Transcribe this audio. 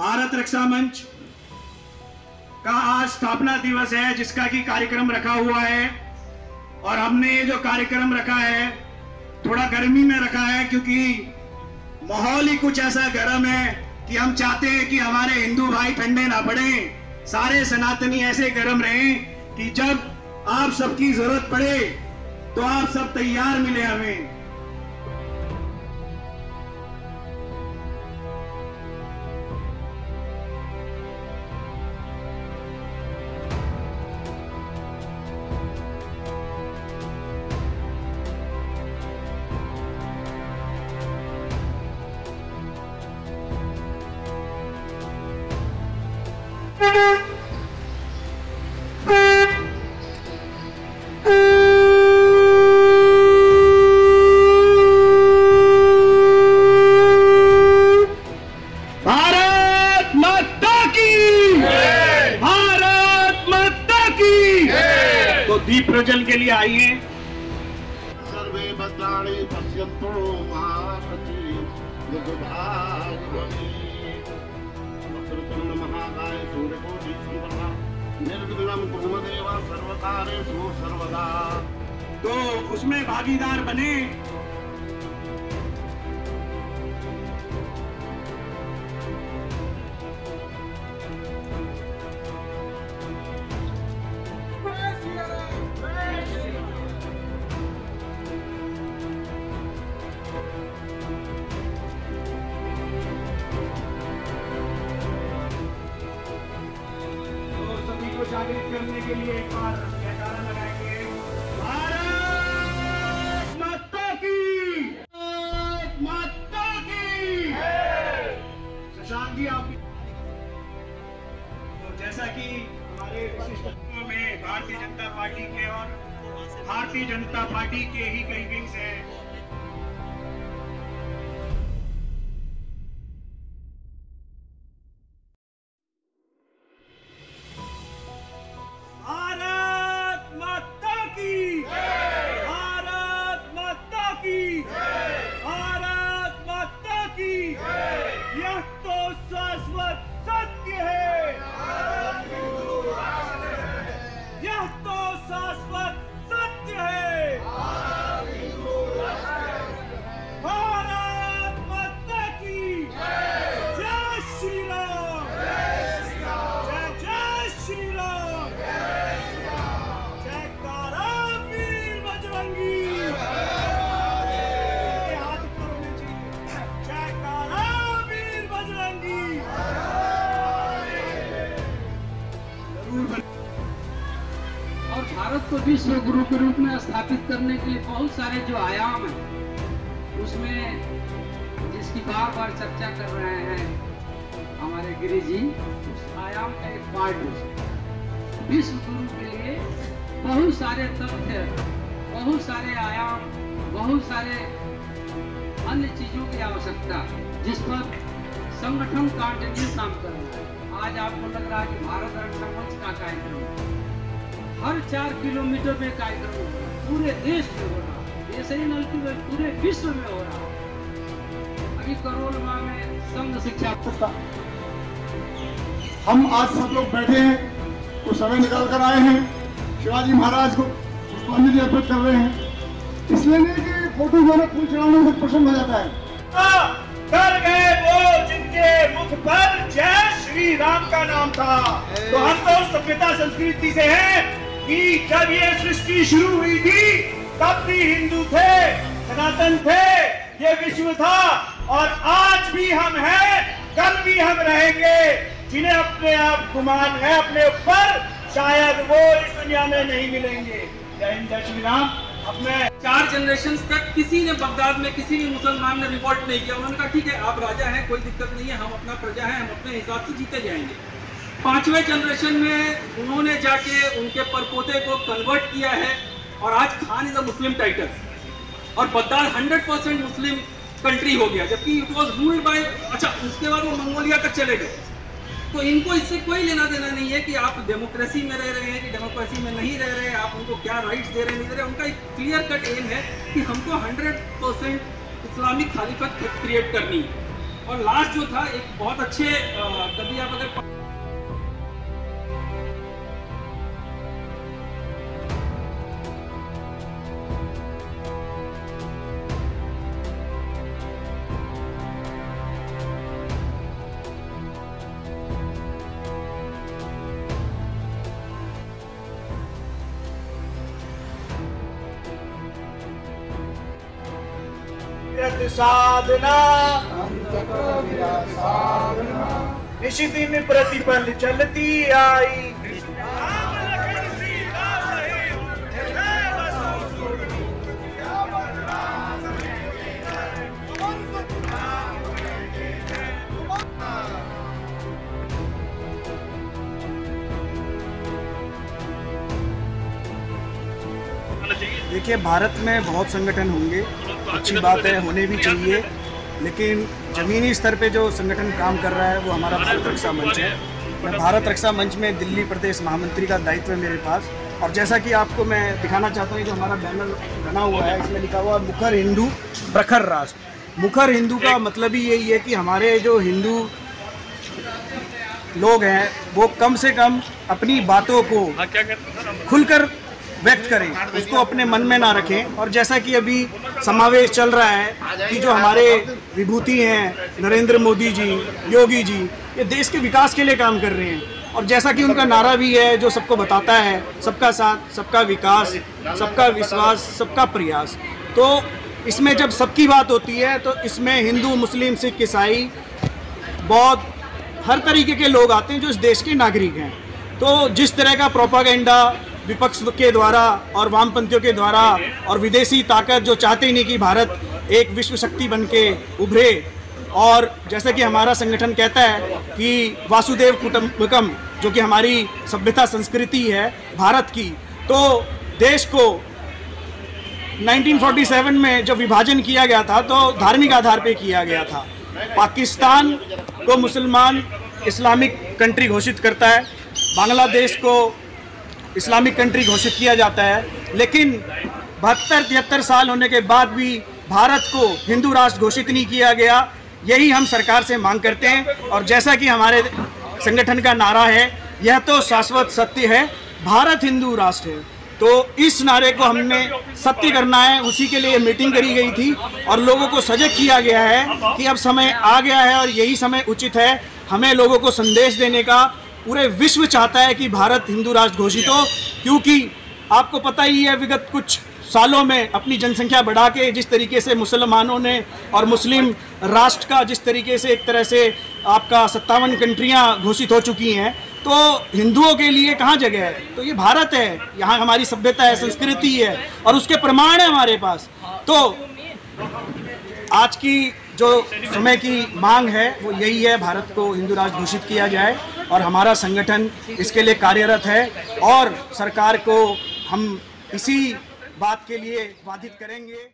भारत रक्षा मंच का आज स्थापना दिवस है, जिसका कि कार्यक्रम रखा हुआ है। और हमने ये जो कार्यक्रम रखा है थोड़ा गर्मी में रखा है, क्योंकि माहौल ही कुछ ऐसा गर्म है कि हम चाहते हैं कि हमारे हिंदू भाई ठंडे ना पड़े, सारे सनातनी ऐसे गर्म रहें कि जब आप सबकी जरूरत पड़े तो आप सब तैयार मिले हमें। भारत माता की, भारत माता की। तो दीप प्रज्वलन के लिए आइए। सर्वे भद्राणि पश्यन्तु मा कश्चित् दुर्भाग्यवती। वक्रतुण्ड महाकाय सूर्यकोटि समप्रभा निर्विघ्नं कुरु देव सर्वकार्येषु सर्वदा। तो उसमें भागीदार बने। जागृत करने के लिए एक बार जयकारा लगाएंगे। भारत माता की, भारत माता की। शशांक जी आप, तो जैसा कि हमारे विशिष्टों में भारतीय जनता पार्टी के और भारतीय जनता पार्टी के ही कई विंग्स हैं। यह तो शाश्वत सत्य है, यह तो शाश्वत सत्य है। भारत माता की जय श्री राम, जय जय श्री राम, जयकारा वीर बजरंगी। और भारत को विश्व गुरु के रूप में स्थापित करने के लिए बहुत सारे जो आयाम हैं, उसमें जिसकी बार बार चर्चा कर रहे हैं हमारे गिरी जी, उस आयाम का एक पार्ट है। विश्व गुरु के लिए बहुत सारे तथ्य, बहुत सारे आयाम, बहुत सारे अन्य चीजों की आवश्यकता, जिस पर संगठन कंटिन्यू काम कर रहा है। आज आपको लग रहा है कि भारत रक्षा मंच का कार्यक्रम हर 4 किलोमीटर में कार्यक्रम हो रहा है, पूरे देश में हो रहा है, ऐसे ही न कि पूरे विश्व में हो रहा है। अभी करोलवा में संघ शिक्षा हम आज सब लोग बैठे हैं तो समय निकाल कर आए हैं, शिवाजी महाराज को पुष्पांजलि अर्पित कर रहे हैं। इसलिए नहीं कि फोटो जो है फूल चढ़ाने से प्रसन्न हो जाता है। कर गए वो जिनके मुख पर जय श्री राम का नाम था। तो हम तो उस सभ्यता संस्कृति से हैं कि जब ये सृष्टि शुरू हुई थी तब भी हिंदू थे, सनातन थे, ये विश्व था। और आज भी हम हैं, कल भी हम रहेंगे। जिन्हें अपने आप गुमान है अपने ऊपर, शायद वो इस दुनिया में नहीं मिलेंगे। जय हिंद, जय श्री राम। अब मैं 4 जनरेशन तक किसी ने बगदाद में किसी भी मुसलमान ने रिपोर्ट नहीं किया। उन्होंने कहा ठीक है, आप राजा हैं, कोई दिक्कत नहीं है, हम अपना प्रजा है, हम अपने हिसाब से जीते जाएंगे। 5वें जनरेशन में उन्होंने जाके उनके परपोते को कन्वर्ट किया है और आज Khan is a Muslim title और बगदाद 100% मुस्लिम कंट्री हो गया, जबकि इट वॉज रूल्ड बाय, अच्छा उसके बाद वो मंगोलिया तक चले गए। तो इनको इससे कोई लेना देना नहीं है कि आप डेमोक्रेसी में रह रहे हैं कि डेमोक्रेसी में नहीं रह रहे हैं, आप उनको क्या राइट्स दे रहे हैं नहीं दे रहे। उनका एक क्लियर कट एम है कि हमको 100% इस्लामिक खालिफत क्रिएट करनी है और लास्ट जो था एक बहुत अच्छे कभी आप अगर साधना निशिदिन प्रतिपल चलती आई। देखिए, भारत में बहुत संगठन होंगे, अच्छी बात है, होने भी चाहिए, लेकिन ज़मीनी स्तर पे जो संगठन काम कर रहा है वो हमारा भारत रक्षा मंच है। मैं भारत रक्षा मंच में दिल्ली प्रदेश महामंत्री का दायित्व है मेरे पास। और जैसा कि आपको मैं दिखाना चाहता हूँ, जो हमारा बैनर बना हुआ है इसमें लिखा हुआ मुखर हिंदू प्रखर राष्ट्र। मुखर हिंदू का मतलब ही यही है कि हमारे जो हिंदू लोग हैं वो कम से कम अपनी बातों को खुलकर व्यक्त करें, उसको अपने मन में ना रखें। और जैसा कि अभी समावेश चल रहा है कि जो हमारे विभूति हैं नरेंद्र मोदी जी, योगी जी, ये देश के विकास के लिए काम कर रहे हैं। और जैसा कि उनका नारा भी है जो सबको बताता है, सबका साथ, सबका विकास, सबका विश्वास, सबका प्रयास। तो इसमें जब सबकी बात होती है तो इसमें हिंदू, मुस्लिम, सिख, ईसाई, बौद्ध, हर तरीके के लोग आते हैं जो इस देश के नागरिक हैं। तो जिस तरह का प्रोपागेंडा विपक्ष के द्वारा और वामपंथियों के द्वारा और विदेशी ताकत जो चाहते ही नहीं कि भारत एक विश्व शक्ति बन के उभरे, और जैसे कि हमारा संगठन कहता है कि वासुदेव कुटुंबकम, जो कि हमारी सभ्यता संस्कृति है भारत की, तो देश को 1947 में जब विभाजन किया गया था तो धार्मिक आधार पे किया गया था। पाकिस्तान को मुसलमान इस्लामिक कंट्री घोषित करता है, बांग्लादेश को इस्लामिक कंट्री घोषित किया जाता है, लेकिन 72-73 साल होने के बाद भी भारत को हिंदू राष्ट्र घोषित नहीं किया गया। यही हम सरकार से मांग करते हैं। और जैसा कि हमारे संगठन का नारा है, यह तो शाश्वत सत्य है, भारत हिंदू राष्ट्र है। तो इस नारे को हमने सत्य करना है, उसी के लिए मीटिंग करी गई थी और लोगों को सजग किया गया है कि अब समय आ गया है और यही समय उचित है हमें लोगों को संदेश देने का। पूरे विश्व चाहता है कि भारत हिंदू राष्ट्र घोषित हो, क्योंकि आपको पता ही है विगत कुछ सालों में अपनी जनसंख्या बढ़ा के जिस तरीके से मुसलमानों ने और मुस्लिम राष्ट्र का जिस तरीके से एक तरह से आपका 57 कंट्रियां घोषित हो चुकी हैं, तो हिंदुओं के लिए कहाँ जगह है। तो ये भारत है, यहाँ हमारी सभ्यता है, संस्कृति है और उसके प्रमाण है हमारे पास। तो आज की जो समय की मांग है वो यही है, भारत को हिंदू राष्ट्र घोषित किया जाए और हमारा संगठन इसके लिए कार्यरत है और सरकार को हम इसी बात के लिए बाधित करेंगे।